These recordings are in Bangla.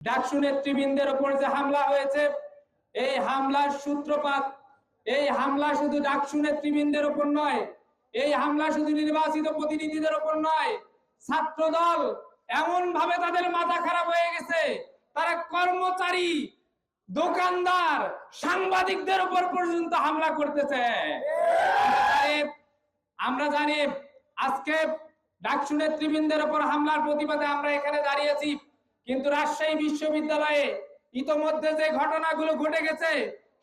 ডাকসু নেতৃবৃন্দের উপর যে হামলা হয়েছে, এই হামলার সূত্রপাত, এই হামলা শুধু ডাকসু নেতৃবৃন্দের উপর নয়, এই হামলা শুধু নির্বাচিত প্রতিনিধিদের উপর নয়, ছাত্রদল এমন ভাবে তাদের মাথা খারাপ হয়ে গেছে, তারা কর্মচারী, দোকানদার, সাংবাদিকদের উপর পর্যন্ত হামলা করতেছে। আমরা জানি আজকে ডাকসু নেতৃবৃন্দের উপর হামলার প্রতিবাদে আমরা এখানে দাঁড়িয়েছি, কিন্তু রাজশাহী বিশ্ববিদ্যালয়ে ইতোমধ্যে যে ঘটনাগুলো ঘটে গেছে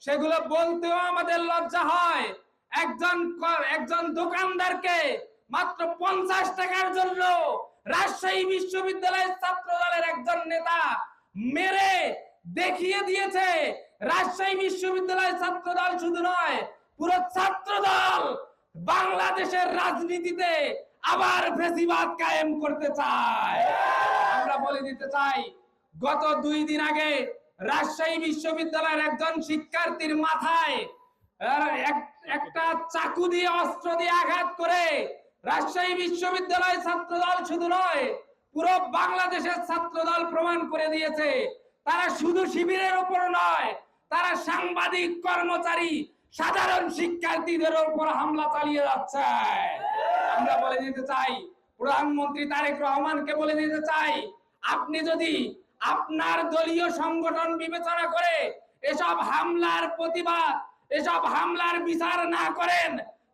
সেগুলো বলতেও আমাদের লজ্জা হয়। একজন দোকানদারকে মাত্র 50 টাকার জন্য রাজশাহী বিশ্ববিদ্যালয়ের ছাত্র দলের একজন নেতা মেরে দেখিয়ে দিয়েছে রাজশাহী বিশ্ববিদ্যালয়ের ছাত্র দল শুধু নয়, পুরো ছাত্র দল বাংলাদেশের রাজনীতিতে আবার ফ্যাসিবাদ কায়েম করতে চায়। আমরা বলে দিতে চাই, গত 2 দিন আগে রাজশাহী বিশ্ববিদ্যালয়ের একজন শিক্ষার্থীর মাথায় একটা চাকু দিয়ে, অস্ত্র দিয়ে আঘাত করে রাজশাহী বিশ্ববিদ্যালয়ের ছাত্রদল শুধু নয়, পুরো বাংলাদেশের ছাত্রদল প্রমাণ করে দিয়েছে তারা শুধু শিবিরের উপর নয়, তারা সাংবাদিক, কর্মচারী, সাধারণ শিক্ষার্থীদের উপর হামলা চালিয়ে যাচ্ছে। আমরা বলে দিতে চাই, প্রধানমন্ত্রী তারেক রহমানকে বলে দিতে চাই, আপনি যদি আপনার দলীয় সংগঠন বিবেচনা করে এসব হামলার প্রতিবাদ, এসব হামলার বিচার না করেন,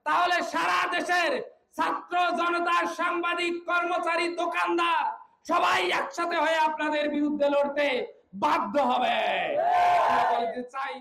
তাহলে সারা দেশের ছাত্র জনতার, সাংবাদিক, কর্মচারী, দোকানদার সবাই একসাথে হয়ে আপনাদের বিরুদ্ধে লড়তে বাধ্য হবে। আমরা বলতে চাই।